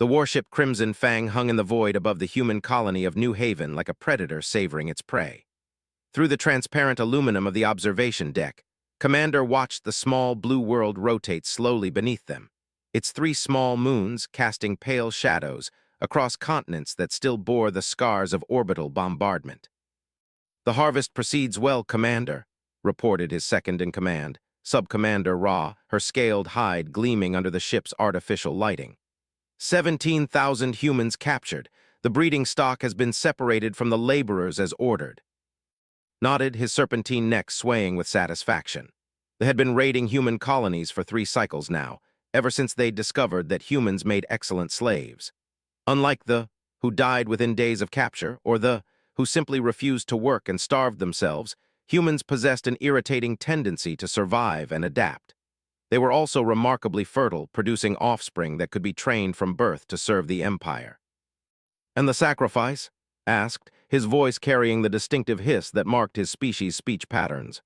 The warship Crimson Fang hung in the void above the human colony of New Haven like a predator savoring its prey. Through the transparent aluminum of the observation deck, Commander watched the small blue world rotate slowly beneath them, its three small moons casting pale shadows across continents that still bore the scars of orbital bombardment. "The harvest proceeds well, Commander," reported his second-in-command, Sub-Commander Ra, her scaled hide gleaming under the ship's artificial lighting. 17,000 humans captured. The breeding stock has been separated from the laborers as ordered. Nodded, his serpentine neck swaying with satisfaction. They had been raiding human colonies for 3 cycles now, ever since they'd discovered that humans made excellent slaves. Unlike the who died within days of capture, or the who simply refused to work and starved themselves, humans possessed an irritating tendency to survive and adapt. They were also remarkably fertile, producing offspring that could be trained from birth to serve the Empire. "And the sacrifice?" asked, his voice carrying the distinctive hiss that marked his species' speech patterns.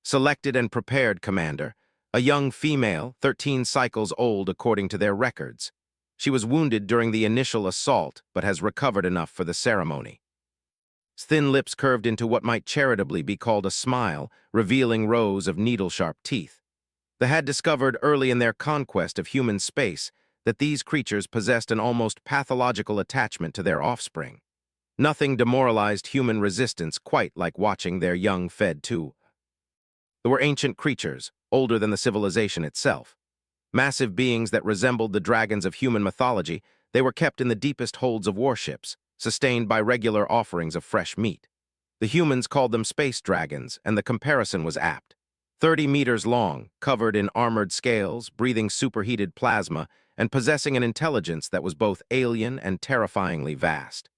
"Selected and prepared, Commander. A young female, 13 cycles old according to their records. She was wounded during the initial assault, but has recovered enough for the ceremony." His thin lips curved into what might charitably be called a smile, revealing rows of needle-sharp teeth. They had discovered early in their conquest of human space that these creatures possessed an almost pathological attachment to their offspring. Nothing demoralized human resistance quite like watching their young fed too. They were ancient creatures, older than the civilization itself. Massive beings that resembled the dragons of human mythology, they were kept in the deepest holds of warships, sustained by regular offerings of fresh meat. The humans called them space dragons, and the comparison was apt. 30 meters long, covered in armored scales, breathing superheated plasma, and possessing an intelligence that was both alien and terrifyingly vast.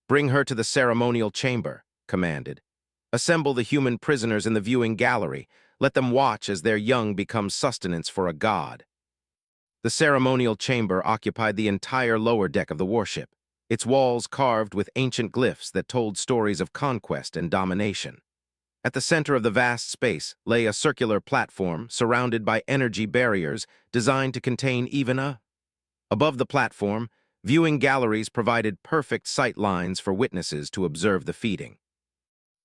"Bring her to the ceremonial chamber," commanded. "Assemble the human prisoners in the viewing gallery. Let them watch as their young become sustenance for a god." The ceremonial chamber occupied the entire lower deck of the warship, its walls carved with ancient glyphs that told stories of conquest and domination. At the center of the vast space lay a circular platform surrounded by energy barriers designed to contain even a. Above the platform, viewing galleries provided perfect sight lines for witnesses to observe the feeding.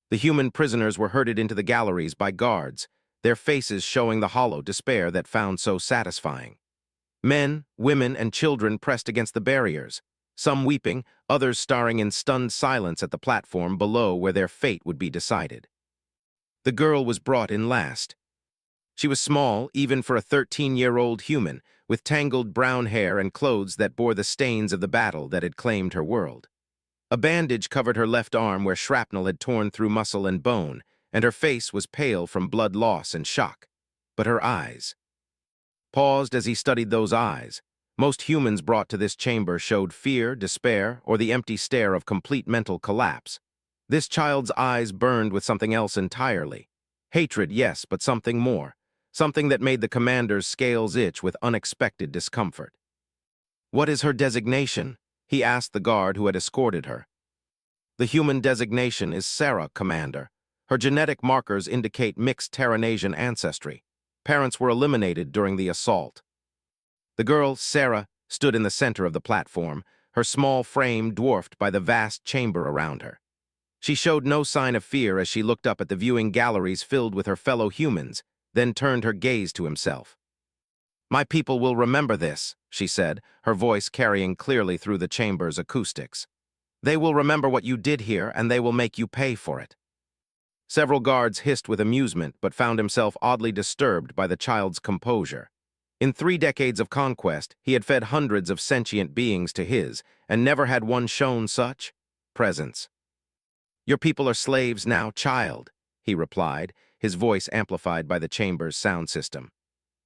The human prisoners were herded into the galleries by guards, their faces showing the hollow despair that found so satisfying. Men, women, and children pressed against the barriers, some weeping, others staring in stunned silence at the platform below where their fate would be decided. The girl was brought in last. She was small, even for a 13-year-old human, with tangled brown hair and clothes that bore the stains of the battle that had claimed her world. A bandage covered her left arm where shrapnel had torn through muscle and bone, and her face was pale from blood loss and shock. But her eyes. Paused as he studied those eyes. Most humans brought to this chamber showed fear, despair, or the empty stare of complete mental collapse. This child's eyes burned with something else entirely. Hatred, yes, but something more. Something that made the commander's scales itch with unexpected discomfort. "What is her designation?" he asked the guard who had escorted her. "The human designation is Sarah, Commander. Her genetic markers indicate mixed Terranasian ancestry. Parents were eliminated during the assault." The girl, Sarah, stood in the center of the platform, her small frame dwarfed by the vast chamber around her. She showed no sign of fear as she looked up at the viewing galleries filled with her fellow humans, then turned her gaze to himself. "My people will remember this," she said, her voice carrying clearly through the chamber's acoustics. "They will remember what you did here, and they will make you pay for it." Several guards hissed with amusement, but found himself oddly disturbed by the child's composure. In 3 decades of conquest, he had fed hundreds of sentient beings to his, and never had one shown such presence. "Your people are slaves now, child," he replied, his voice amplified by the chamber's sound system.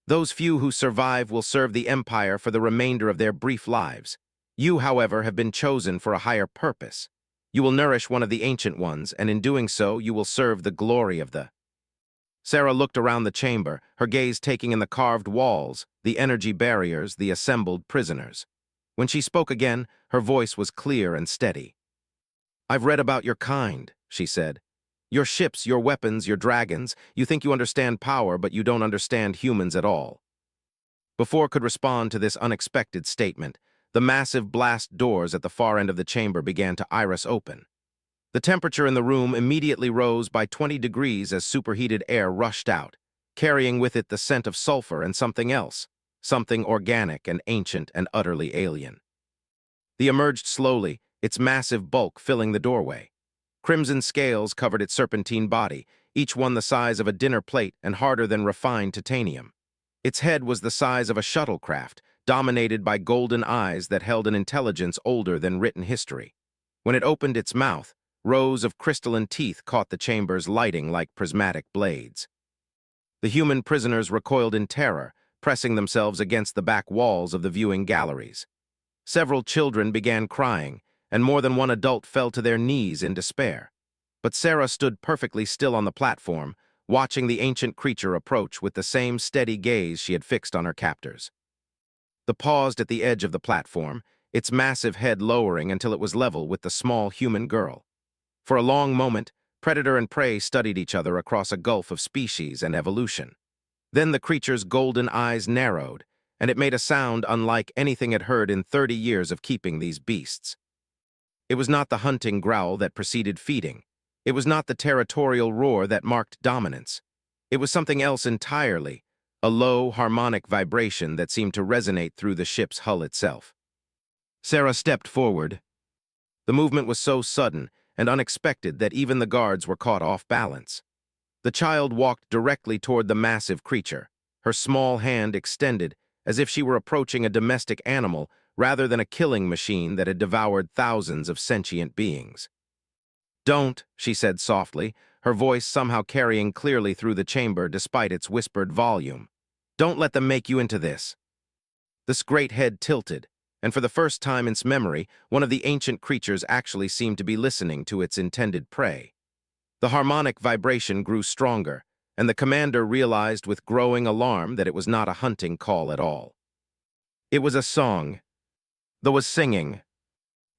"Those few who survive will serve the Empire for the remainder of their brief lives. You, however, have been chosen for a higher purpose. You will nourish one of the ancient ones, and in doing so, you will serve the glory of the." Sarah looked around the chamber, her gaze taking in the carved walls, the energy barriers, the assembled prisoners. When she spoke again, her voice was clear and steady. "I've read about your kind," she said. "Your ships, your weapons, your dragons. You think you understand power, but you don't understand humans at all." Before could respond to this unexpected statement, The massive blast doors at the far end of the chamber began to iris open. The temperature in the room immediately rose by 20 degrees as superheated air rushed out, carrying with it the scent of sulfur and something else, something organic and ancient and utterly alien. They emerged slowly, its massive bulk filling the doorway. Crimson scales covered its serpentine body, each one the size of a dinner plate and harder than refined titanium. Its head was the size of a shuttlecraft, dominated by golden eyes that held an intelligence older than written history. When it opened its mouth, rows of crystalline teeth caught the chamber's lighting like prismatic blades. The human prisoners recoiled in terror, pressing themselves against the back walls of the viewing galleries. Several children began crying, and more than one adult fell to their knees in despair. But Sarah stood perfectly still on the platform, watching the ancient creature approach with the same steady gaze she had fixed on her captors. They paused at the edge of the platform, its massive head lowering until it was level with the small human girl. For a long moment, predator and prey studied each other across a gulf of species and evolution. Then the creature's golden eyes narrowed, and it made a sound unlike anything it heard in 30 years of keeping these beasts. It was not the hunting growl that preceded feeding. It was not the territorial roar that marked dominance. It was something else entirely, a low, harmonic vibration that seemed to resonate through the ship's hull itself. Sarah stepped forward. The movement was so sudden and unexpected that even the guards were caught off balance. The child walked directly toward the massive creature, her small hand extended as if she were approaching a domestic animal rather than a killing machine that had devoured thousands of sentient beings. "Don't," she said softly, her voice somehow carrying clearly through the chamber despite its whispered volume. "Don't let them make you into this." This great head tilted, and for the first time in its memory, one of the ancient creatures actually seemed to be listening to its intended prey. The harmonic vibration grew stronger, and the commander realized with growing alarm that it was not a hunting call at all. It was a song. There was singing.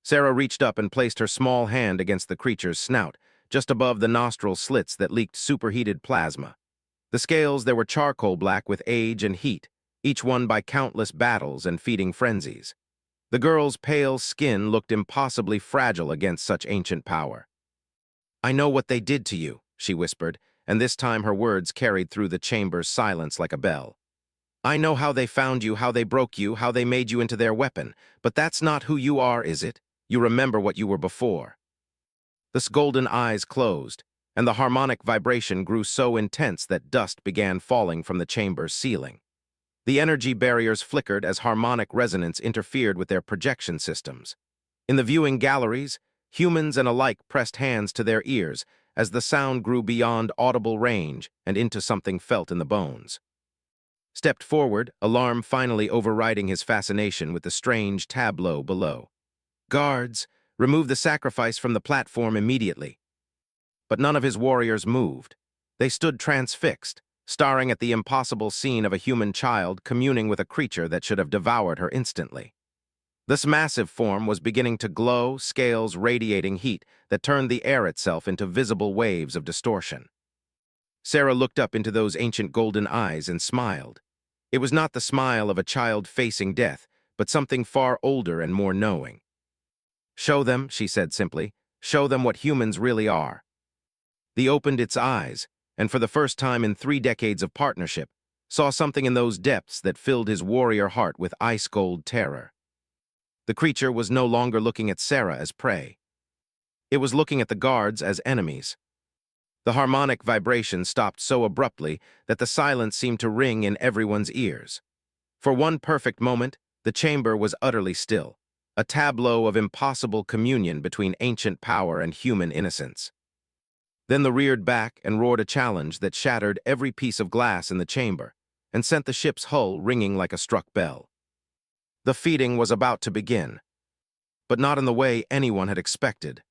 Sarah reached up and placed her small hand against the creature's snout, just above the nostril slits that leaked superheated plasma. The scales there were charcoal black with age and heat, each one by countless battles and feeding frenzies. The girl's pale skin looked impossibly fragile against such ancient power. "I know what they did to you," she whispered, and this time her words carried through the chamber's silence like a bell. "I know how they found you, how they broke you, how they made you into their weapon, but that's not who you are, is it? You remember what you were before." The golden eyes closed, and the harmonic vibration grew so intense that dust began falling from the chamber's ceiling. The energy barriers flickered as harmonic resonance interfered with their projection systems. In the viewing galleries, humans and alike pressed hands to their ears as the sound grew beyond audible range and into something felt in the bones. Stepped forward, alarm finally overriding his fascination with the strange tableau below. "Guards, remove the sacrifice from the platform immediately." But none of his warriors moved. They stood transfixed, staring at the impossible scene of a human child communing with a creature that should have devoured her instantly. This massive form was beginning to glow, scales radiating heat that turned the air itself into visible waves of distortion. Sarah looked up into those ancient golden eyes and smiled. It was not the smile of a child facing death, but something far older and more knowing. "Show them," she said simply, "show them what humans really are." They opened its eyes, and for the first time in 3 decades of partnership, saw something in those depths that filled his warrior heart with ice-cold terror. The creature was no longer looking at Sarah as prey. It was looking at the guards as enemies. The harmonic vibration stopped so abruptly that the silence seemed to ring in everyone's ears. For one perfect moment, the chamber was utterly still, a tableau of impossible communion between ancient power and human innocence. Then the reared back and roared a challenge that shattered every piece of glass in the chamber and sent the ship's hull ringing like a struck bell. The feeding was about to begin, but not in the way anyone had expected.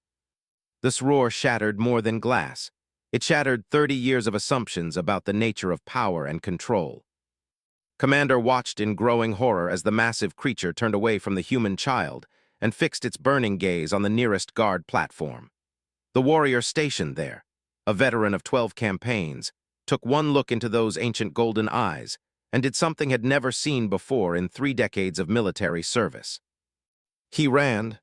This roar shattered more than glass. It shattered 30 years of assumptions about the nature of power and control. Commander watched in growing horror as the massive creature turned away from the human child and fixed its burning gaze on the nearest guard platform. The warrior stationed there, a veteran of 12 campaigns, took one look into those ancient golden eyes and did something had never seen before in 3 decades of military service. He ran.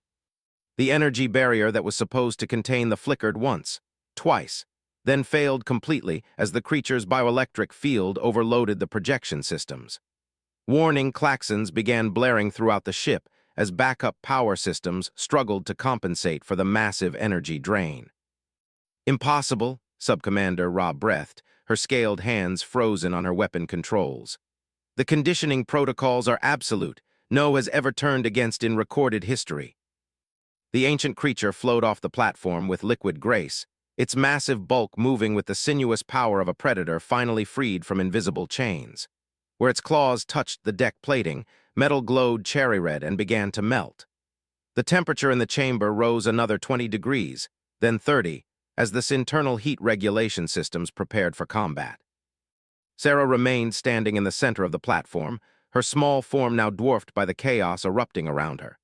The energy barrier that was supposed to contain the flickered once, twice, then failed completely as the creature's bioelectric field overloaded the projection systems. Warning klaxons began blaring throughout the ship as backup power systems struggled to compensate for the massive energy drain. Impossible, Subcommander Ra breathed, her scaled hands frozen on her weapon controls. The conditioning protocols are absolute. No has ever turned against in recorded history. The ancient creature flowed off the platform with liquid grace, its massive bulk moving with the sinuous power of a predator finally freed from invisible chains. Where its claws touched the deck plating, metal glowed cherry red and began to melt. The temperature in the chamber rose another 20 degrees, then 30, as the internal heat regulation systems prepared for combat. Sarah remained standing in the center of the platform, her small form now dwarfed by the chaos erupting around her.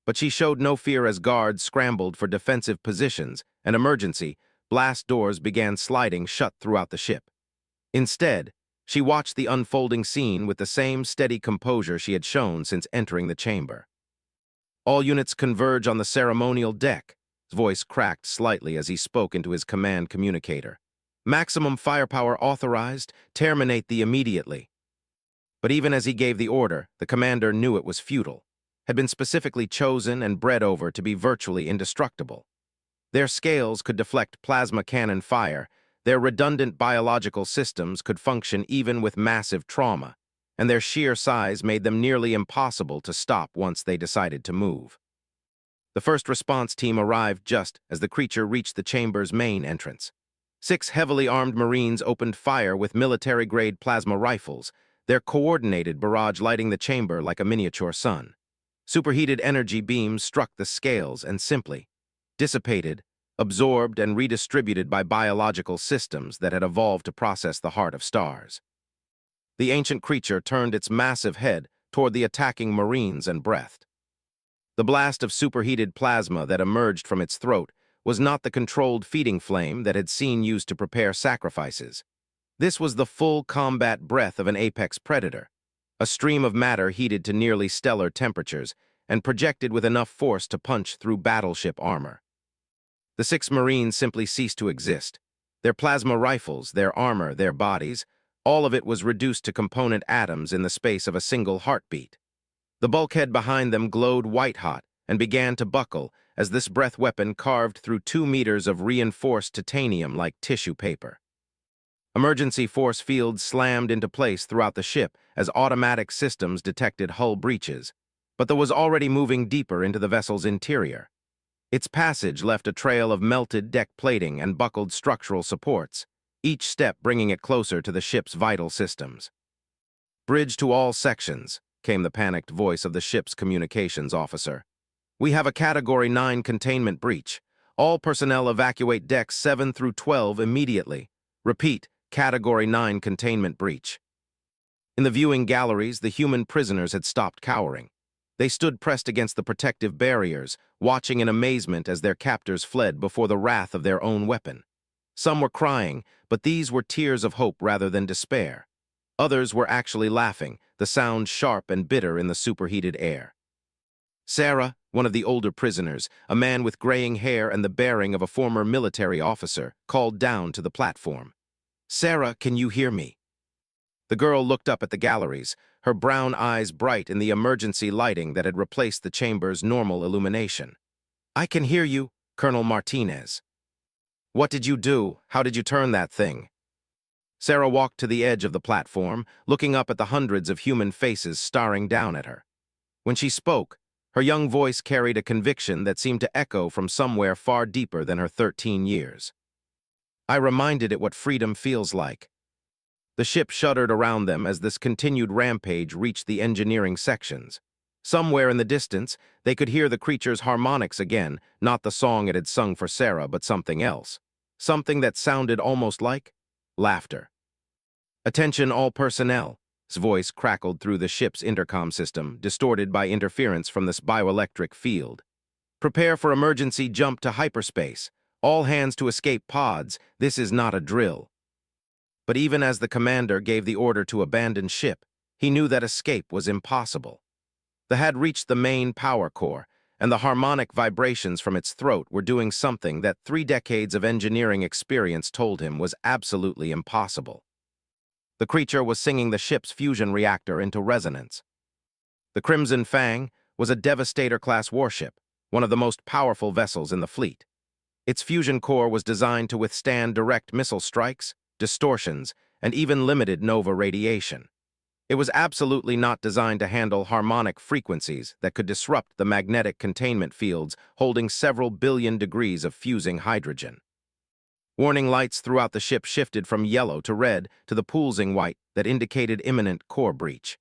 But she showed no fear as guards scrambled for defensive positions and emergency, blast doors began sliding shut throughout the ship. Instead, she watched the unfolding scene with the same steady composure she had shown since entering the chamber. All units converge on the ceremonial deck. His voice cracked slightly as he spoke into his command communicator. Maximum firepower authorized, terminate the immediately. But even as he gave the order, the commander knew it was futile, had been specifically chosen and bred over to be virtually indestructible. Their scales could deflect plasma cannon fire, their redundant biological systems could function even with massive trauma, and their sheer size made them nearly impossible to stop once they decided to move. The first response team arrived just as the creature reached the chamber's main entrance. 6 heavily armed Marines opened fire with military-grade plasma rifles, their coordinated barrage lighting the chamber like a miniature sun. Superheated energy beams struck the scales and simply dissipated, absorbed and redistributed by biological systems that had evolved to process the heart of stars. The ancient creature turned its massive head toward the attacking Marines and breathed. The blast of superheated plasma that emerged from its throat was not the controlled feeding flame that had seen used to prepare sacrifices. This was the full combat breath of an apex predator, a stream of matter heated to nearly stellar temperatures and projected with enough force to punch through battleship armor. The 6 Marines simply ceased to exist. Their plasma rifles, their armor, their bodies, all of it was reduced to component atoms in the space of a single heartbeat. The bulkhead behind them glowed white-hot and began to buckle as this breath weapon carved through 2 meters of reinforced titanium like tissue paper. Emergency force fields slammed into place throughout the ship as automatic systems detected hull breaches, but there was already moving deeper into the vessel's interior. Its passage left a trail of melted deck plating and buckled structural supports, each step bringing it closer to the ship's vital systems. "Bridge to all sections," came the panicked voice of the ship's communications officer. "We have a Category 9 containment breach. All personnel evacuate decks 7 through 12 immediately. Repeat, Category 9 containment breach." In the viewing galleries, the human prisoners had stopped cowering. They stood pressed against the protective barriers, watching in amazement as their captors fled before the wrath of their own weapon. Some were crying, but these were tears of hope rather than despair. Others were actually laughing, the sound sharp and bitter in the superheated air. Sarah, one of the older prisoners, a man with graying hair and the bearing of a former military officer, called down to the platform. "Sarah, can you hear me?" The girl looked up at the galleries, her brown eyes bright in the emergency lighting that had replaced the chamber's normal illumination. "I can hear you, Colonel Martinez." "What did you do? How did you turn that thing?" Sarah walked to the edge of the platform, looking up at the hundreds of human faces staring down at her. When she spoke, her young voice carried a conviction that seemed to echo from somewhere far deeper than her 13 years. "I reminded it what freedom feels like." The ship shuddered around them as this continued rampage reached the engineering sections. Somewhere in the distance, they could hear the creature's harmonics again, not the song it had sung for Sarah, but something else. Something that sounded almost like laughter. "Attention all personnel," his voice crackled through the ship's intercom system, distorted by interference from this bioelectric field. "Prepare for emergency jump to hyperspace. All hands to escape pods. This is not a drill." But even as the commander gave the order to abandon ship, he knew that escape was impossible. They had reached the main power core, and the harmonic vibrations from its throat were doing something that 3 decades of engineering experience told him was absolutely impossible. The creature was singing the ship's fusion reactor into resonance. The Crimson Fang was a Devastator-class warship, one of the most powerful vessels in the fleet. Its fusion core was designed to withstand direct missile strikes, distortions, and even limited nova radiation. It was absolutely not designed to handle harmonic frequencies that could disrupt the magnetic containment fields holding several billion degrees of fusing hydrogen. Warning lights throughout the ship shifted from yellow to red to the pulsing white that indicated imminent core breach.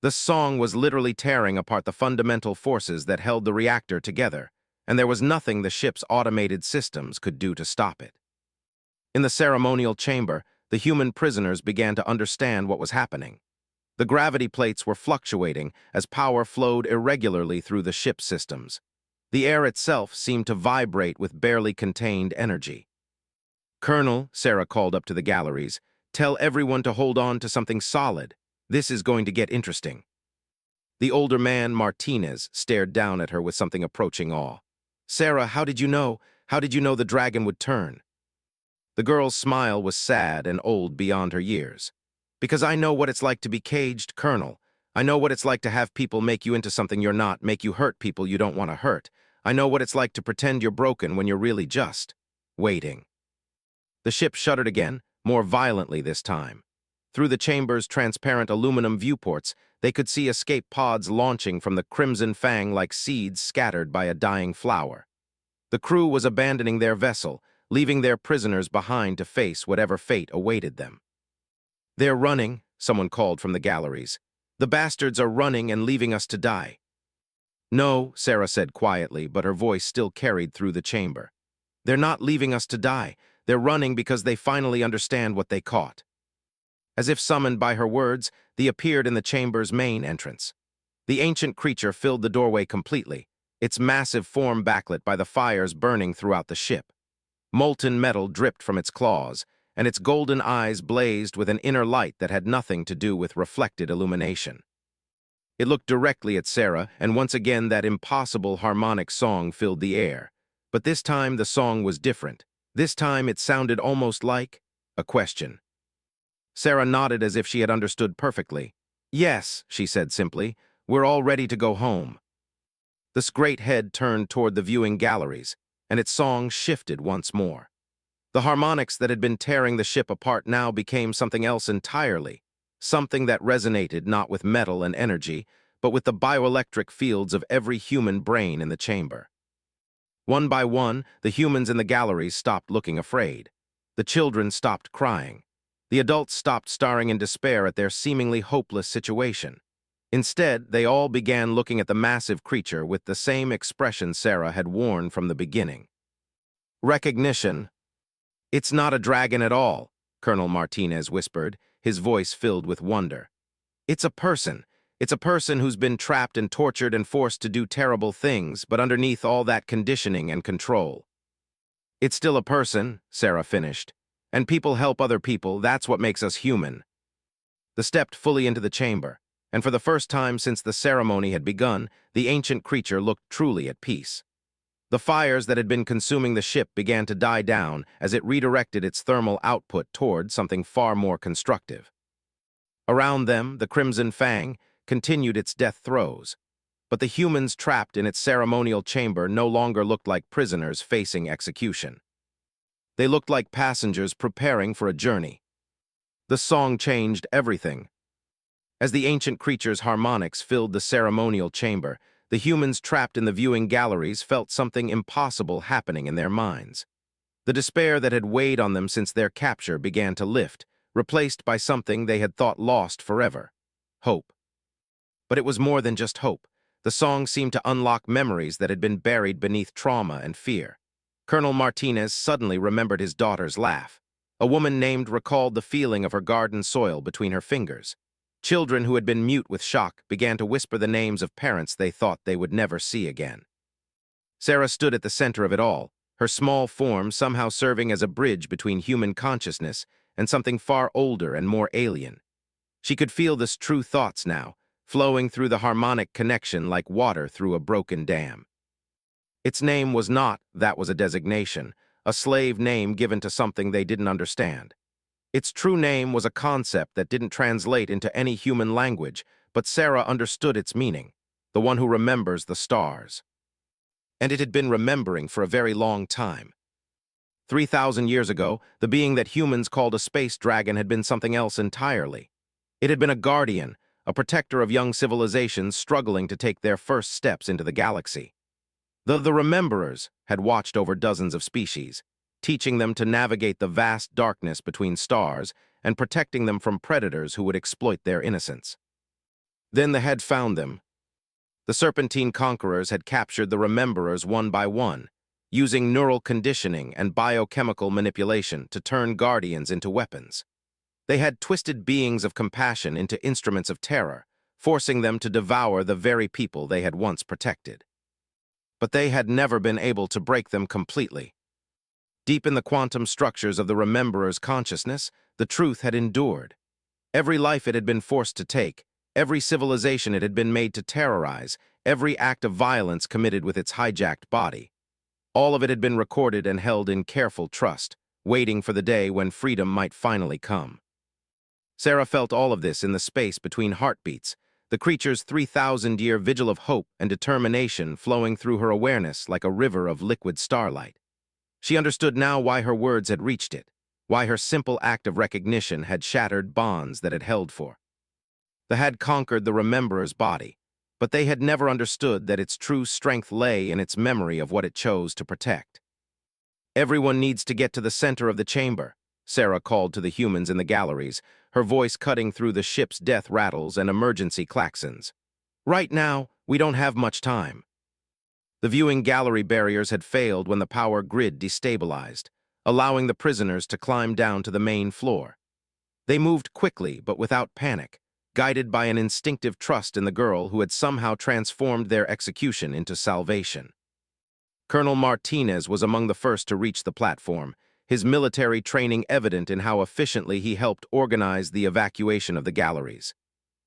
The song was literally tearing apart the fundamental forces that held the reactor together, and there was nothing the ship's automated systems could do to stop it. In the ceremonial chamber, the human prisoners began to understand what was happening. The gravity plates were fluctuating as power flowed irregularly through the ship's systems. The air itself seemed to vibrate with barely contained energy. "Colonel," Sarah called up to the galleries, "tell everyone to hold on to something solid. This is going to get interesting." The older man, Martinez, stared down at her with something approaching awe. "Sarah, how did you know? How did you know the dragon would turn?" The girl's smile was sad and old beyond her years. "Because I know what it's like to be caged, Colonel. I know what it's like to have people make you into something you're not, make you hurt people you don't want to hurt. I know what it's like to pretend you're broken when you're really just waiting." The ship shuddered again, more violently this time. Through the chamber's transparent aluminum viewports, they could see escape pods launching from the Crimson Fang like seeds scattered by a dying flower. The crew was abandoning their vessel, leaving their prisoners behind to face whatever fate awaited them. "They're running," someone called from the galleries. "The bastards are running and leaving us to die." "No," Sarah said quietly, but her voice still carried through the chamber. "They're not leaving us to die. They're running because they finally understand what they caught." As if summoned by her words, they appeared in the chamber's main entrance. The ancient creature filled the doorway completely, its massive form backlit by the fires burning throughout the ship. Molten metal dripped from its claws, and its golden eyes blazed with an inner light that had nothing to do with reflected illumination. It looked directly at Sarah, and once again that impossible harmonic song filled the air. But this time the song was different. This time it sounded almost like a question. Sarah nodded as if she had understood perfectly. "Yes," she said simply, "we're all ready to go home." This great head turned toward the viewing galleries, and its song shifted once more. The harmonics that had been tearing the ship apart now became something else entirely, something that resonated not with metal and energy, but with the bioelectric fields of every human brain in the chamber. One by one, the humans in the galleries stopped looking afraid. The children stopped crying. The adults stopped staring in despair at their seemingly hopeless situation. Instead, they all began looking at the massive creature with the same expression Sarah had worn from the beginning. Recognition. "It's not a dragon at all," Colonel Martinez whispered, his voice filled with wonder. "It's a person. It's a person who's been trapped and tortured and forced to do terrible things, but underneath all that conditioning and control." "It's still a person," Sarah finished. "And people help other people, that's what makes us human." They stepped fully into the chamber, and for the first time since the ceremony had begun, the ancient creature looked truly at peace. The fires that had been consuming the ship began to die down as it redirected its thermal output toward something far more constructive. Around them, the Crimson Fang continued its death throes, but the humans trapped in its ceremonial chamber no longer looked like prisoners facing execution. They looked like passengers preparing for a journey. The song changed everything. As the ancient creature's harmonics filled the ceremonial chamber, the humans trapped in the viewing galleries felt something impossible happening in their minds. The despair that had weighed on them since their capture began to lift, replaced by something they had thought lost forever: hope. But it was more than just hope. The song seemed to unlock memories that had been buried beneath trauma and fear. Colonel Martinez suddenly remembered his daughter's laugh. A woman named recalled the feeling of her garden soil between her fingers. Children who had been mute with shock began to whisper the names of parents they thought they would never see again. Sarah stood at the center of it all, her small form somehow serving as a bridge between human consciousness and something far older and more alien. She could feel this true thoughts now, flowing through the harmonic connection like water through a broken dam. Its name was not, that was a designation, a slave name given to something they didn't understand. Its true name was a concept that didn't translate into any human language, but Sarah understood its meaning, the one who remembers the stars. And it had been remembering for a very long time. 3,000 years ago, the being that humans called a space dragon had been something else entirely. It had been a guardian, a protector of young civilizations struggling to take their first steps into the galaxy. The Rememberers had watched over dozens of species, teaching them to navigate the vast darkness between stars and protecting them from predators who would exploit their innocence. Then the head found them. The Serpentine conquerors had captured the Rememberers one by one, using neural conditioning and biochemical manipulation to turn guardians into weapons. They had twisted beings of compassion into instruments of terror, forcing them to devour the very people they had once protected. But they had never been able to break them completely. Deep in the quantum structures of the Rememberer's consciousness, the truth had endured. Every life it had been forced to take, every civilization it had been made to terrorize, every act of violence committed with its hijacked body. All of it had been recorded and held in careful trust, waiting for the day when freedom might finally come. Sarah felt all of this in the space between heartbeats, the creature's 3,000-year vigil of hope and determination flowing through her awareness like a river of liquid starlight. She understood now why her words had reached it, why her simple act of recognition had shattered bonds that had held for. They had conquered the Rememberer's body, but they had never understood that its true strength lay in its memory of what it chose to protect. "Everyone needs to get to the center of the chamber," Sarah called to the humans in the galleries, her voice cutting through the ship's death rattles and emergency klaxons. "Right now, we don't have much time." The viewing gallery barriers had failed when the power grid destabilized, allowing the prisoners to climb down to the main floor. They moved quickly but without panic, guided by an instinctive trust in the girl who had somehow transformed their execution into salvation. Colonel Martinez was among the first to reach the platform, his military training evident in how efficiently he helped organize the evacuation of the galleries.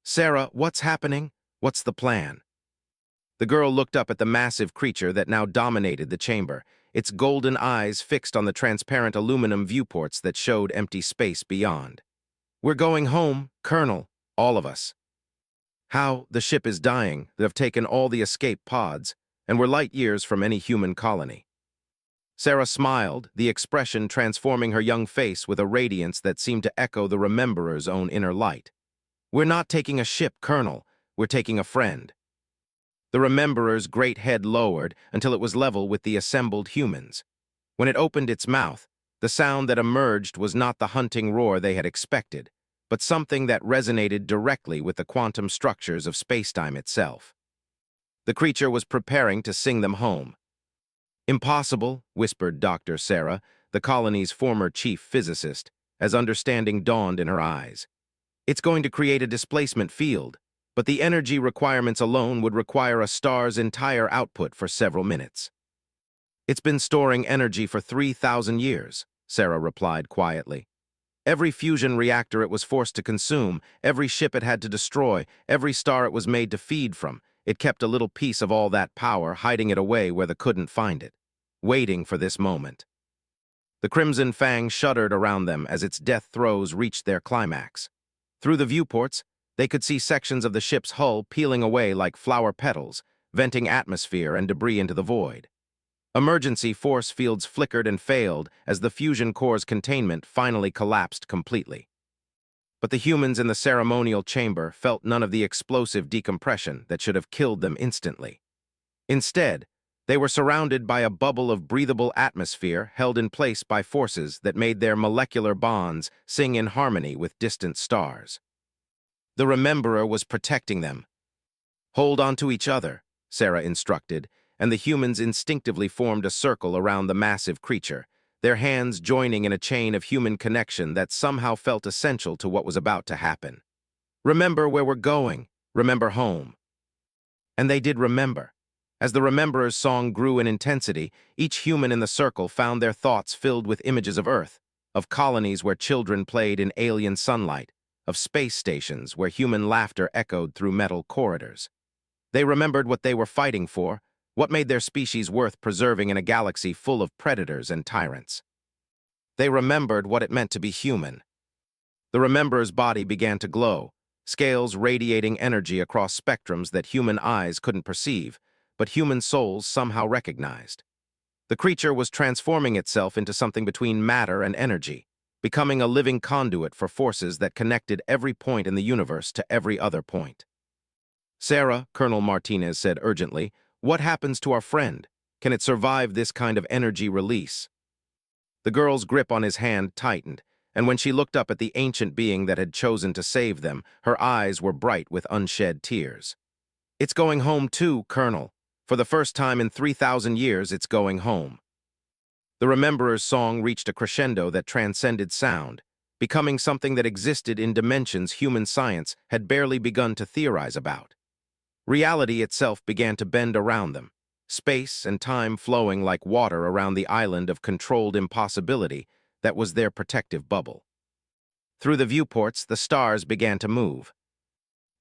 "Sarah, what's happening? What's the plan?" The girl looked up at the massive creature that now dominated the chamber, its golden eyes fixed on the transparent aluminum viewports that showed empty space beyond. "We're going home, Colonel, all of us." "How? The ship is dying. They've taken all the escape pods, and we're light years from any human colony." Sarah smiled, the expression transforming her young face with a radiance that seemed to echo the Rememberer's own inner light. "We're not taking a ship, Colonel. We're taking a friend." The Rememberer's great head lowered until it was level with the assembled humans. When it opened its mouth, the sound that emerged was not the hunting roar they had expected, but something that resonated directly with the quantum structures of spacetime itself. The creature was preparing to sing them home. "Impossible," whispered Dr. Sarah, the colony's former chief physicist, as understanding dawned in her eyes. "It's going to create a displacement field, but the energy requirements alone would require a star's entire output for several minutes." "It's been storing energy for 3,000 years," Sarah replied quietly. "Every fusion reactor it was forced to consume, every ship it had to destroy, every star it was made to feed from, it kept a little piece of all that power, hiding it away where they couldn't find it, waiting for this moment." The Crimson Fang shuddered around them as its death throes reached their climax. Through the viewports, they could see sections of the ship's hull peeling away like flower petals, venting atmosphere and debris into the void. Emergency force fields flickered and failed as the fusion core's containment finally collapsed completely. But the humans in the ceremonial chamber felt none of the explosive decompression that should have killed them instantly. Instead, they were surrounded by a bubble of breathable atmosphere held in place by forces that made their molecular bonds sing in harmony with distant stars. The Rememberer was protecting them. "Hold on to each other," Sarah instructed, and the humans instinctively formed a circle around the massive creature, their hands joining in a chain of human connection that somehow felt essential to what was about to happen. "Remember where we're going. Remember home." And they did remember. As the Rememberer's song grew in intensity, each human in the circle found their thoughts filled with images of Earth, of colonies where children played in alien sunlight, of space stations where human laughter echoed through metal corridors. They remembered what they were fighting for, What made their species worth preserving in a galaxy full of predators and tyrants? They remembered what it meant to be human. The rememberer's body began to glow, scales radiating energy across spectrums that human eyes couldn't perceive, but human souls somehow recognized. The creature was transforming itself into something between matter and energy, becoming a living conduit for forces that connected every point in the universe to every other point. "Sarah," Colonel Martinez said urgently, "what happens to our friend? Can it survive this kind of energy release?" The girl's grip on his hand tightened, and when she looked up at the ancient being that had chosen to save them, her eyes were bright with unshed tears. "It's going home too, Colonel. For the first time in 3,000 years, it's going home." The Rememberer's song reached a crescendo that transcended sound, becoming something that existed in dimensions human science had barely begun to theorize about. Reality itself began to bend around them, space and time flowing like water around the island of controlled impossibility that was their protective bubble. Through the viewports, the stars began to move.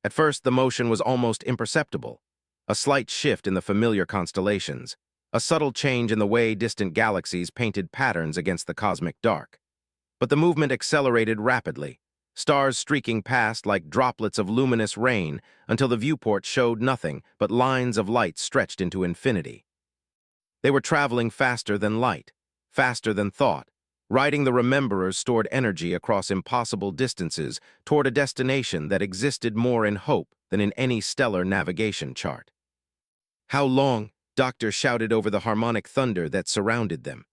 At first, the motion was almost imperceptible, a slight shift in the familiar constellations, a subtle change in the way distant galaxies painted patterns against the cosmic dark. But the movement accelerated rapidly, stars streaking past like droplets of luminous rain until the viewport showed nothing but lines of light stretched into infinity. They were traveling faster than light, faster than thought, riding the Rememberer's stored energy across impossible distances toward a destination that existed more in hope than in any stellar navigation chart. "How long?" Doctor shouted over the harmonic thunder that surrounded them.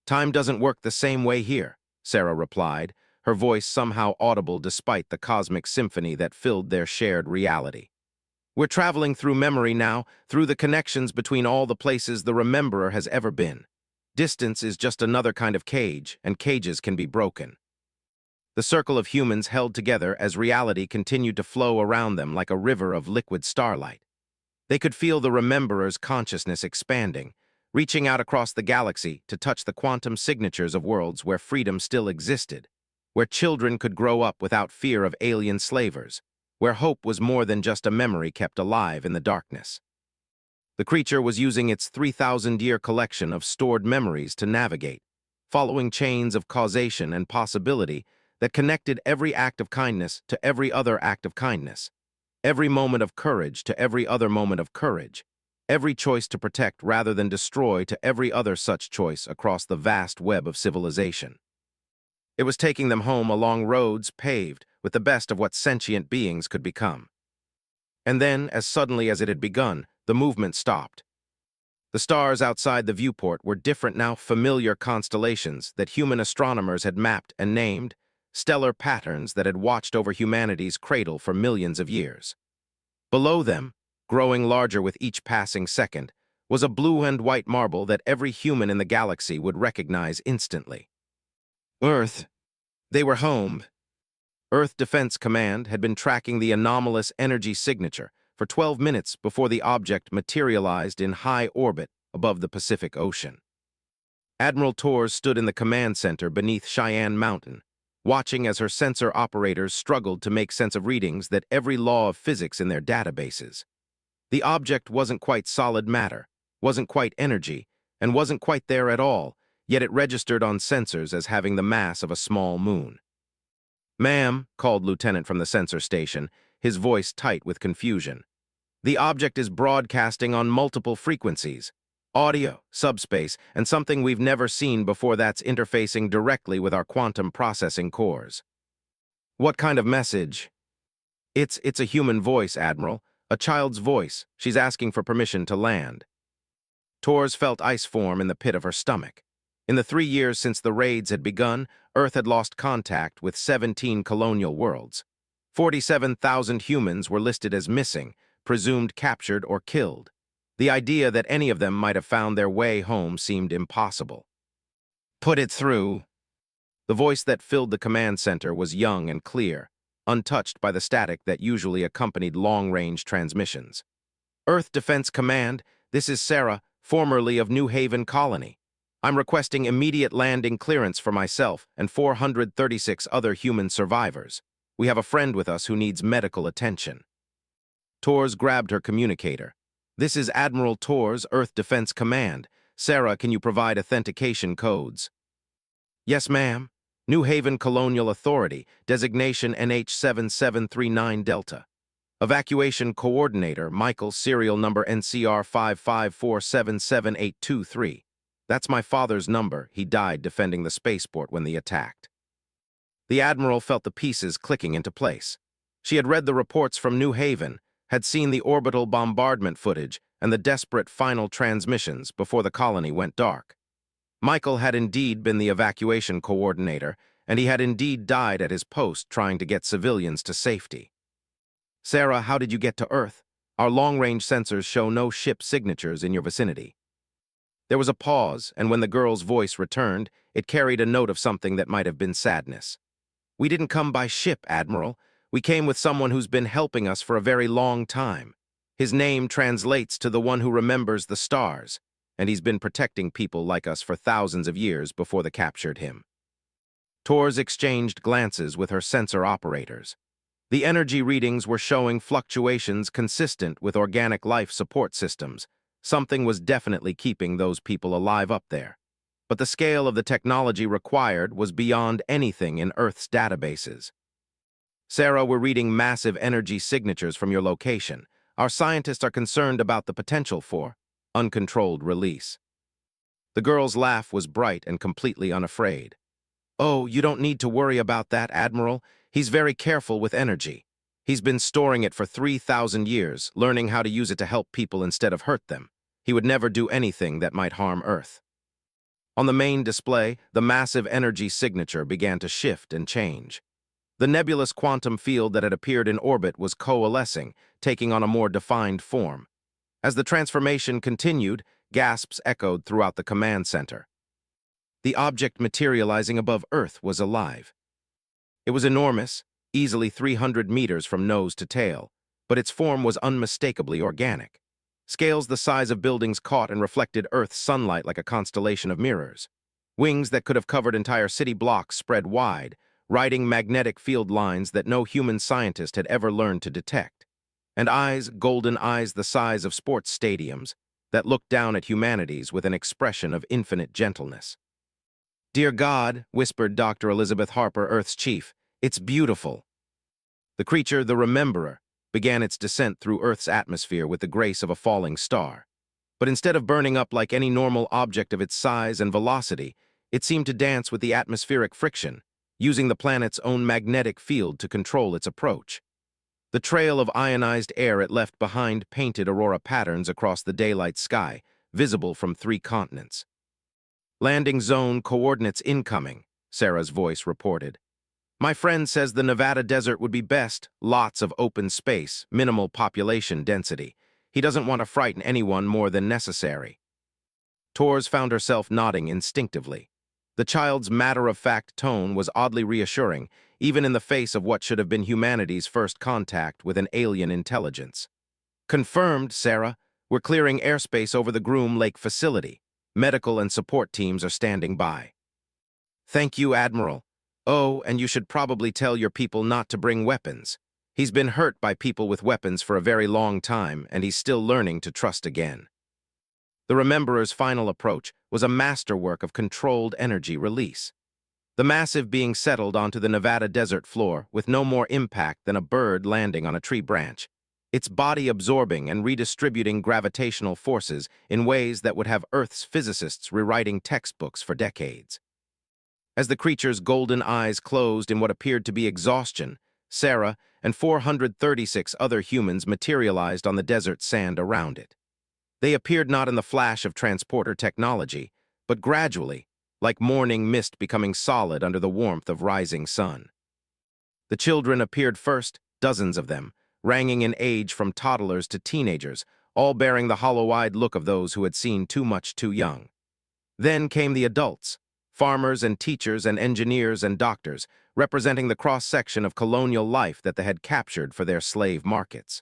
"Time doesn't work the same way here," Sarah replied, her voice somehow audible despite the cosmic symphony that filled their shared reality. "We're traveling through memory now, through the connections between all the places the Rememberer has ever been. Distance is just another kind of cage, and cages can be broken." The circle of humans held together as reality continued to flow around them like a river of liquid starlight. They could feel the Rememberer's consciousness expanding, reaching out across the galaxy to touch the quantum signatures of worlds where freedom still existed, where children could grow up without fear of alien slavers, where hope was more than just a memory kept alive in the darkness. The creature was using its 3,000-year collection of stored memories to navigate, following chains of causation and possibility that connected every act of kindness to every other act of kindness, every moment of courage to every other moment of courage, every choice to protect rather than destroy to every other such choice across the vast web of civilization. It was taking them home along roads paved with the best of what sentient beings could become. And then, as suddenly as it had begun, the movement stopped. The stars outside the viewport were different now familiar constellations that human astronomers had mapped and named, stellar patterns that had watched over humanity's cradle for millions of years. Below them, growing larger with each passing second, was a blue and white marble that every human in the galaxy would recognize instantly. Earth. They were home. Earth Defense Command had been tracking the anomalous energy signature for 12 minutes before the object materialized in high orbit above the Pacific Ocean. Admiral Torres stood in the command center beneath Cheyenne Mountain, watching as her sensor operators struggled to make sense of readings that every law of physics in their databases. The object wasn't quite solid matter, wasn't quite energy, and wasn't quite there at all, yet it registered on sensors as having the mass of a small moon. "Ma'am," called Lieutenant from the sensor station, his voice tight with confusion. "The object is broadcasting on multiple frequencies. Audio, subspace, and something we've never seen before that's interfacing directly with our quantum processing cores." "What kind of message?" It's a human voice, Admiral. A child's voice. She's asking for permission to land." Torres felt ice form in the pit of her stomach. In the 3 years since the raids had begun, Earth had lost contact with 17 colonial worlds. 47,000 humans were listed as missing, presumed captured or killed. The idea that any of them might have found their way home seemed impossible. "Put it through." The voice that filled the command center was young and clear, untouched by the static that usually accompanied long-range transmissions. "Earth Defense Command, this is Sarah, formerly of New Haven Colony. I'm requesting immediate landing clearance for myself and 436 other human survivors. We have a friend with us who needs medical attention." Torres grabbed her communicator. This is Admiral Tor's Earth Defense Command. Sarah, can you provide authentication codes? Yes, ma'am. New Haven Colonial Authority, designation NH7739 Delta. Evacuation Coordinator, Michael, serial number NCR 554777823. That's my father's number. He died defending the spaceport when they attacked. The Admiral felt the pieces clicking into place. She had read the reports from New Haven, had seen the orbital bombardment footage and the desperate final transmissions before the colony went dark. Michael had indeed been the evacuation coordinator, and he had indeed died at his post trying to get civilians to safety. Sarah, how did you get to Earth? Our long-range sensors show no ship signatures in your vicinity. There was a pause, and when the girl's voice returned, it carried a note of something that might have been sadness. We didn't come by ship, Admiral. We came with someone who's been helping us for a very long time. His name translates to the one who remembers the stars, and he's been protecting people like us for thousands of years before they captured him. Tors exchanged glances with her sensor operators. The energy readings were showing fluctuations consistent with organic life support systems. Something was definitely keeping those people alive up there. But the scale of the technology required was beyond anything in Earth's databases. Sarah, we're reading massive energy signatures from your location. Our scientists are concerned about the potential for uncontrolled release. The girl's laugh was bright and completely unafraid. Oh, you don't need to worry about that, Admiral. He's very careful with energy. He's been storing it for 3,000 years, learning how to use it to help people instead of hurt them. He would never do anything that might harm Earth. On the main display, the massive energy signature began to shift and change. The nebulous quantum field that had appeared in orbit was coalescing, taking on a more defined form. As the transformation continued, gasps echoed throughout the command center. The object materializing above Earth was alive. It was enormous, easily 300 meters from nose to tail, but its form was unmistakably organic. Scales the size of buildings caught and reflected Earth's sunlight like a constellation of mirrors. Wings that could have covered entire city blocks spread wide, riding magnetic field lines that no human scientist had ever learned to detect. And eyes, golden eyes the size of sports stadiums, that looked down at humanities with an expression of infinite gentleness. "Dear God," whispered Dr. Elizabeth Harper, Earth's chief, "it's beautiful." The creature, the Rememberer, began its descent through Earth's atmosphere with the grace of a falling star. But instead of burning up like any normal object of its size and velocity, it seemed to dance with the atmospheric friction, using the planet's own magnetic field to control its approach. The trail of ionized air it left behind painted aurora patterns across the daylight sky, visible from 3 continents. "Landing zone coordinates incoming," Sarah's voice reported. "My friend says the Nevada desert would be best, lots of open space, minimal population density. He doesn't want to frighten anyone more than necessary." Tors found herself nodding instinctively. The child's matter-of-fact tone was oddly reassuring, even in the face of what should have been humanity's first contact with an alien intelligence. "Confirmed, Sarah. We're clearing airspace over the Groom Lake facility. Medical and support teams are standing by." "Thank you, Admiral. Oh, and you should probably tell your people not to bring weapons. He's been hurt by people with weapons for a very long time, and he's still learning to trust again." The Rememberer's final approach was a masterwork of controlled energy release. The massive being settled onto the Nevada desert floor with no more impact than a bird landing on a tree branch, its body absorbing and redistributing gravitational forces in ways that would have Earth's physicists rewriting textbooks for decades. As the creature's golden eyes closed in what appeared to be exhaustion, Sarah and 436 other humans materialized on the desert sand around it. They appeared not in the flash of transporter technology, but gradually, like morning mist becoming solid under the warmth of rising sun. The children appeared first, dozens of them, ranging in age from toddlers to teenagers, all bearing the hollow-eyed look of those who had seen too much too young. Then came the adults, farmers and teachers and engineers and doctors, representing the cross-section of colonial life that they had captured for their slave markets.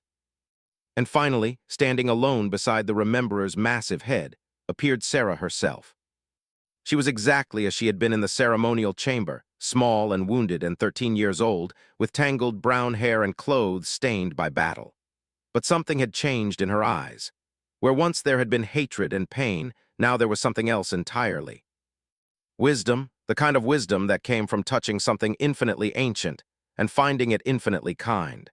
And finally, standing alone beside the Rememberer's massive head, appeared Sarah herself. She was exactly as she had been in the ceremonial chamber, small and wounded and 13 years old, with tangled brown hair and clothes stained by battle. But something had changed in her eyes. Where once there had been hatred and pain, now there was something else entirely. Wisdom, the kind of wisdom that came from touching something infinitely ancient and finding it infinitely kind.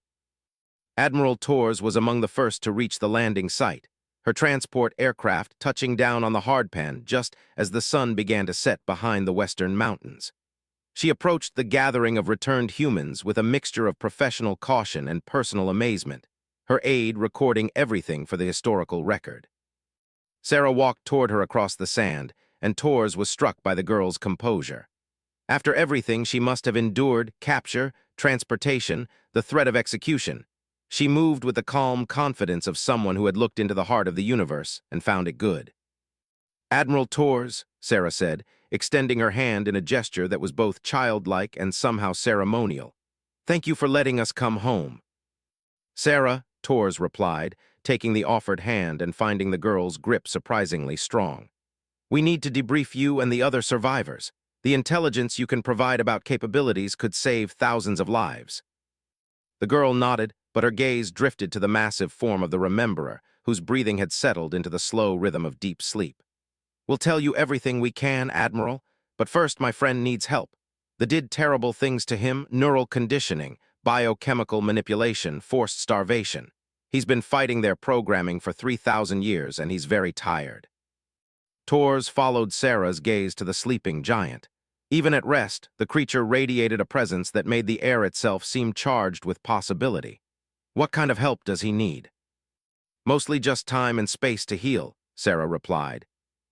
Admiral Torres was among the first to reach the landing site, her transport aircraft touching down on the hardpan just as the sun began to set behind the western mountains. She approached the gathering of returned humans with a mixture of professional caution and personal amazement, her aide recording everything for the historical record. Sarah walked toward her across the sand, and Torres was struck by the girl's composure. After everything she must have endured, capture, transportation, the threat of execution, she moved with the calm confidence of someone who had looked into the heart of the universe and found it good. "Admiral Torres," Sarah said, extending her hand in a gesture that was both childlike and somehow ceremonial. "Thank you for letting us come home." "Sarah," Torres replied, taking the offered hand and finding the girl's grip surprisingly strong. "We need to debrief you and the other survivors. The intelligence you can provide about capabilities could save thousands of lives." The girl nodded, but her gaze drifted to the massive form of the Rememberer, whose breathing had settled into the slow rhythm of deep sleep. "We'll tell you everything we can, Admiral, but first my friend needs help. They did terrible things to him: neural conditioning, biochemical manipulation, forced starvation. He's been fighting their programming for 3,000 years, and he's very tired." Torres followed Sarah's gaze to the sleeping giant. Even at rest, the creature radiated a presence that made the air itself seem charged with possibility. "What kind of help does he need?" "Mostly just time and space to heal," Sarah replied.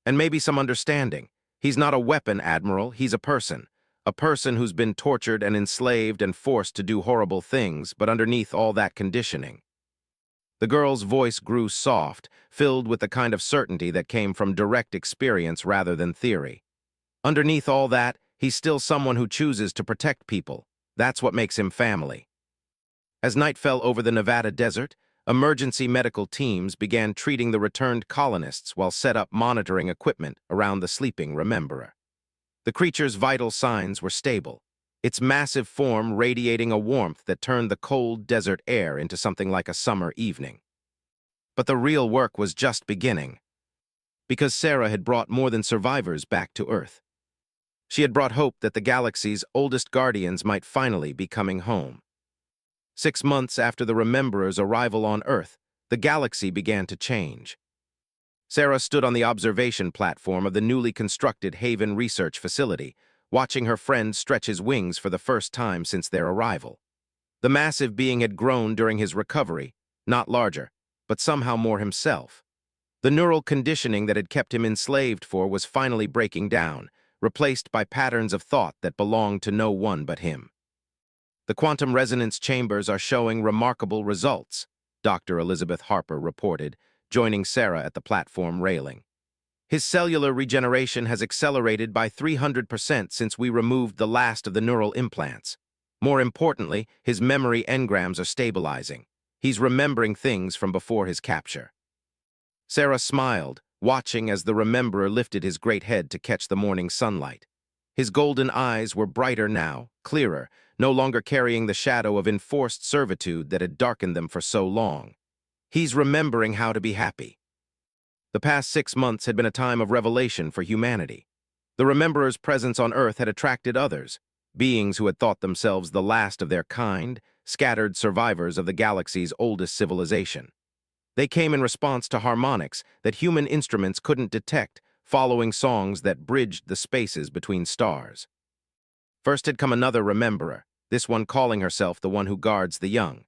"And maybe some understanding. He's not a weapon, Admiral, he's a person. A person who's been tortured and enslaved and forced to do horrible things, but underneath all that conditioning." The girl's voice grew soft, filled with the kind of certainty that came from direct experience rather than theory. "Underneath all that, he's still someone who chooses to protect people. That's what makes him family." As night fell over the Nevada desert, emergency medical teams began treating the returned colonists while set up monitoring equipment around the sleeping Rememberer. The creature's vital signs were stable, its massive form radiating a warmth that turned the cold desert air into something like a summer evening. But the real work was just beginning, because Sarah had brought more than survivors back to Earth. She had brought hope that the galaxy's oldest guardians might finally be coming home. 6 months after the Rememberer's arrival on Earth, the galaxy began to change. Sarah stood on the observation platform of the newly constructed Haven Research Facility, watching her friend stretch his wings for the first time since their arrival. The massive being had grown during his recovery, not larger, but somehow more himself. The neural conditioning that had kept him enslaved was finally breaking down, replaced by patterns of thought that belonged to no one but him. "The quantum resonance chambers are showing remarkable results," Dr. Elizabeth Harper reported, joining Sarah at the platform railing. "His cellular regeneration has accelerated by 300% since we removed the last of the neural implants. More importantly, his memory engrams are stabilizing. He's remembering things from before his capture." Sarah smiled, watching as the Rememberer lifted his great head to catch the morning sunlight. His golden eyes were brighter now, clearer, no longer carrying the shadow of enforced servitude that had darkened them for so long. He's remembering how to be happy. The past 6 months had been a time of revelation for humanity. The Rememberer's presence on Earth had attracted others, beings who had thought themselves the last of their kind, scattered survivors of the galaxy's oldest civilization. They came in response to harmonics that human instruments couldn't detect, following songs that bridged the spaces between stars. First had come another Rememberer, this one calling herself the one who guards the young.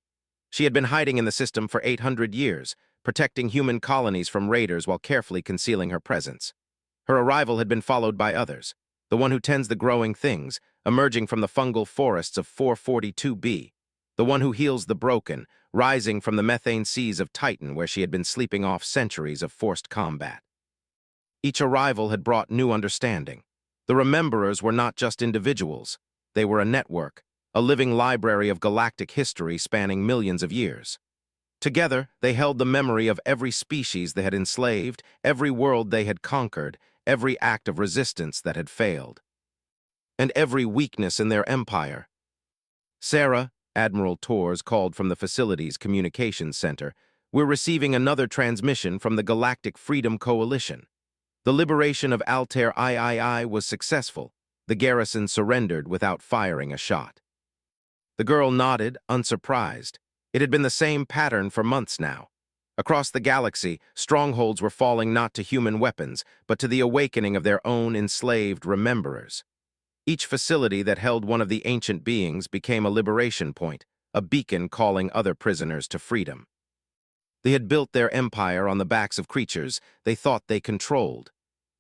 She had been hiding in the system for 800 years, protecting human colonies from raiders while carefully concealing her presence. Her arrival had been followed by others, the one who tends the growing things, emerging from the fungal forests of 442b, the one who heals the broken, rising from the methane seas of Titan where she had been sleeping off centuries of forced combat. Each arrival had brought new understanding. The Rememberers were not just individuals. They were a network, a living library of galactic history spanning millions of years. Together, they held the memory of every species they had enslaved, every world they had conquered, every act of resistance that had failed, and every weakness in their empire. "Sarah," Admiral Torres called from the facility's communications center, We're receiving another transmission from the Galactic Freedom Coalition. The liberation of Altair III was successful. The garrison surrendered without firing a shot. The girl nodded, unsurprised. It had been the same pattern for months now. Across the galaxy, strongholds were falling not to human weapons, but to the awakening of their own enslaved rememberers. Each facility that held one of the ancient beings became a liberation point, a beacon calling other prisoners to freedom. They had built their empire on the backs of creatures they thought they controlled.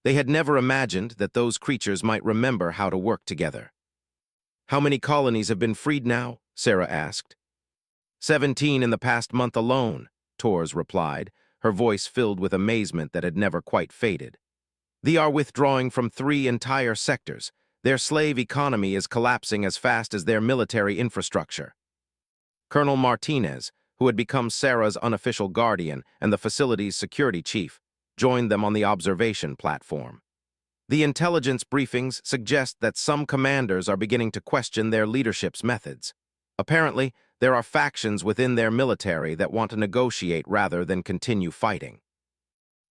They had never imagined that those creatures might remember how to work together. "How many colonies have been freed now?" Sarah asked. 17 in the past month alone, Tors replied, her voice filled with amazement that had never quite faded. "They are withdrawing from 3 entire sectors. Their slave economy is collapsing as fast as their military infrastructure." Colonel Martinez, who had become Sarah's unofficial guardian and the facility's security chief, joined them on the observation platform. The intelligence briefings suggest that some commanders are beginning to question their leadership's methods. Apparently, there are factions within their military that want to negotiate rather than continue fighting.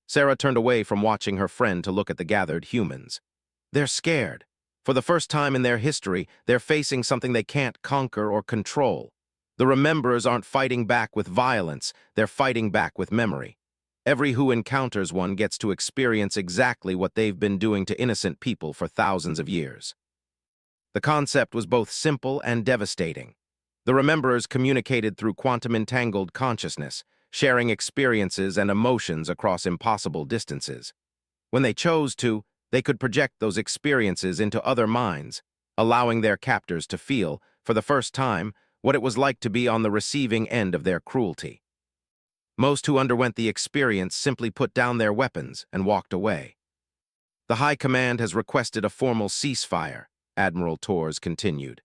Sarah turned away from watching her friend to look at the gathered humans. They're scared. For the first time in their history, they're facing something they can't conquer or control. The Rememberers aren't fighting back with violence, they're fighting back with memory. Every who encounters one gets to experience exactly what they've been doing to innocent people for thousands of years. The concept was both simple and devastating. The Rememberers communicated through quantum-entangled consciousness, sharing experiences and emotions across impossible distances. When they chose to, they could project those experiences into other minds, allowing their captors to feel, for the first time, what it was like to be on the receiving end of their cruelty. Most who underwent the experience simply put down their weapons and walked away. "The High Command has requested a formal ceasefire," Admiral Tors continued.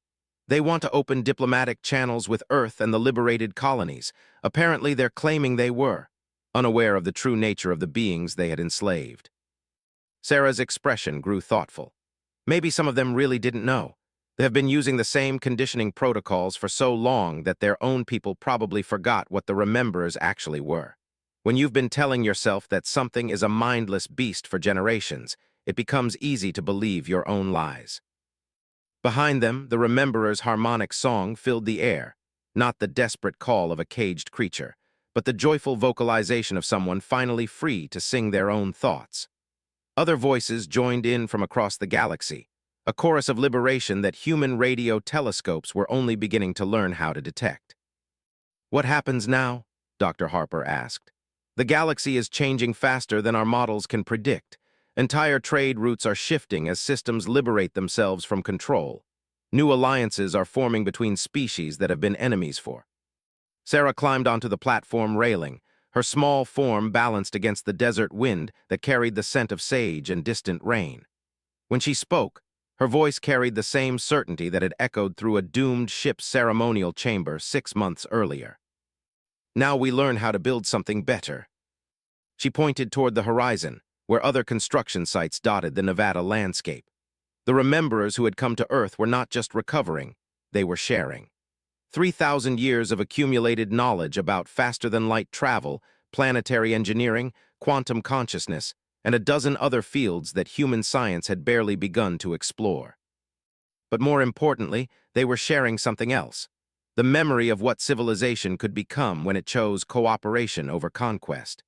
"They want to open diplomatic channels with Earth and the liberated colonies. Apparently they're claiming they were, unaware of the true nature of the beings they had enslaved." Sarah's expression grew thoughtful. Maybe some of them really didn't know. They have been using the same conditioning protocols for so long that their own people probably forgot what the Rememberers actually were. When you've been telling yourself that something is a mindless beast for generations, it becomes easy to believe your own lies. Behind them, the Rememberers' harmonic song filled the air, not the desperate call of a caged creature, but the joyful vocalization of someone finally free to sing their own thoughts. Other voices joined in from across the galaxy, a chorus of liberation that human radio telescopes were only beginning to learn how to detect. "What happens now?" Dr. Harper asked. "The galaxy is changing faster than our models can predict. Entire trade routes are shifting as systems liberate themselves from control. New alliances are forming between species that have been enemies for." Sarah climbed onto the platform railing, her small form balanced against the desert wind that carried the scent of sage and distant rain. When she spoke, her voice carried the same certainty that had echoed through a doomed ship's ceremonial chamber 6 months earlier. "Now we learn how to build something better." She pointed toward the horizon, where other construction sites dotted the Nevada landscape. The Rememberers who had come to Earth were not just recovering, they were sharing. 3,000 years of accumulated knowledge about faster-than-light travel, planetary engineering, quantum consciousness, and a dozen other fields that human science had barely begun to explore. But more importantly, they were sharing something else, the memory of what civilization could become when it chose cooperation over conquest.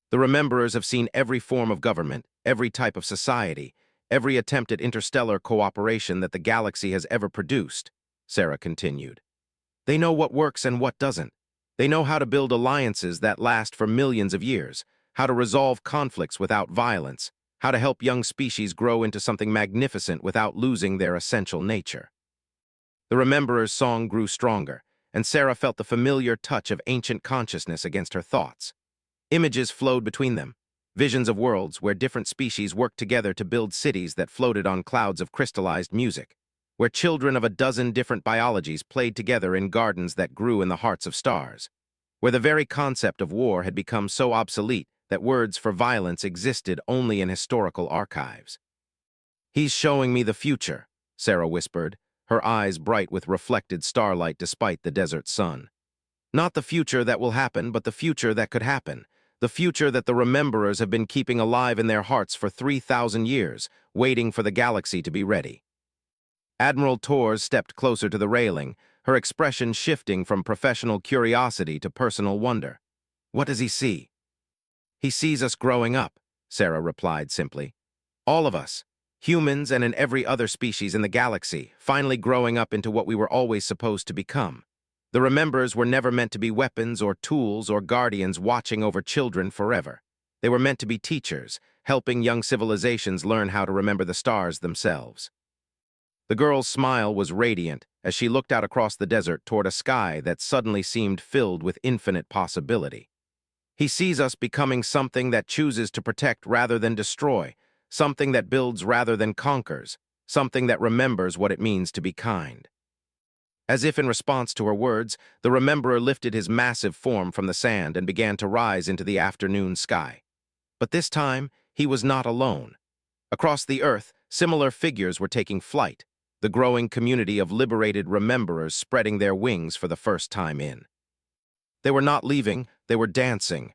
The Rememberers have seen every form of government, every type of society, every attempt at interstellar cooperation that the galaxy has ever produced, Sarah continued. They know what works and what doesn't. They know how to build alliances that last for millions of years, how to resolve conflicts without violence, how to help young species grow into something magnificent without losing their essential nature. The Rememberer's song grew stronger, and Sarah felt the familiar touch of ancient consciousness against her thoughts. Images flowed between them, visions of worlds where different species worked together to build cities that floated on clouds of crystallized music, where children of a dozen different biologies played together in gardens that grew in the hearts of stars, where the very concept of war had become so obsolete that words for violence existed only in historical archives. "He's showing me the future," Sarah whispered, her eyes bright with reflected starlight despite the desert sun. Not the future that will happen, but the future that could happen. The future that the Rememberers have been keeping alive in their hearts for 3,000 years, waiting for the galaxy to be ready. Admiral Torres stepped closer to the railing, her expression shifting from professional curiosity to personal wonder. What does he see? He sees us growing up, Sarah replied simply. All of us, humans and in every other species in the galaxy, finally growing up into what we were always supposed to become. The Rememberers were never meant to be weapons or tools or guardians watching over children forever. They were meant to be teachers, helping young civilizations learn how to remember the stars themselves. The girl's smile was radiant as she looked out across the desert toward a sky that suddenly seemed filled with infinite possibility. He sees us becoming something that chooses to protect rather than destroy, something that builds rather than conquers, something that remembers what it means to be kind. As if in response to her words, the Rememberer lifted his massive form from the sand and began to rise into the afternoon sky. But this time, he was not alone. Across the earth, similar figures were taking flight, the growing community of liberated Rememberers spreading their wings for the first time in. They were not leaving, they were dancing.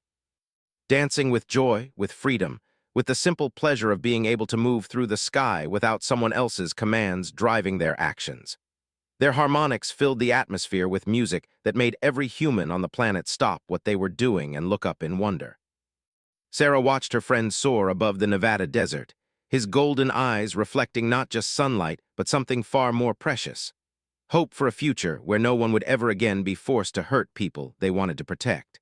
Dancing with joy, with freedom, with the simple pleasure of being able to move through the sky without someone else's commands driving their actions. Their harmonics filled the atmosphere with music that made every human on the planet stop what they were doing and look up in wonder. Sarah watched her friend soar above the Nevada desert, his golden eyes reflecting not just sunlight, but something far more precious. Hope for a future where no one would ever again be forced to hurt people they wanted to protect.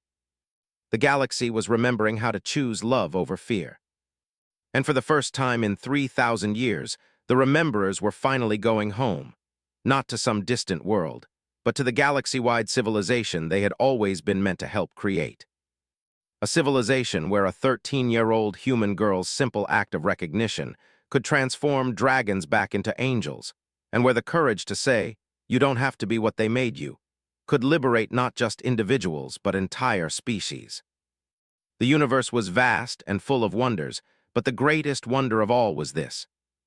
The galaxy was remembering how to choose love over fear. And for the first time in 3,000 years, the Rememberers were finally going home, not to some distant world, but to the galaxy-wide civilization they had always been meant to help create. A civilization where a 13-year-old human girl's simple act of recognition could transform dragons back into angels, and where the courage to say, "You don't have to be what they made you," could liberate not just individuals but entire species. The universe was vast and full of wonders, but the greatest wonder of all was this.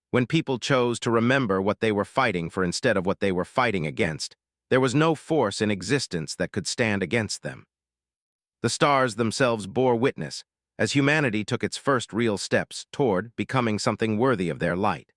When people chose to remember what they were fighting for instead of what they were fighting against, there was no force in existence that could stand against them. The stars themselves bore witness, as humanity took its first real steps toward becoming something worthy of their light.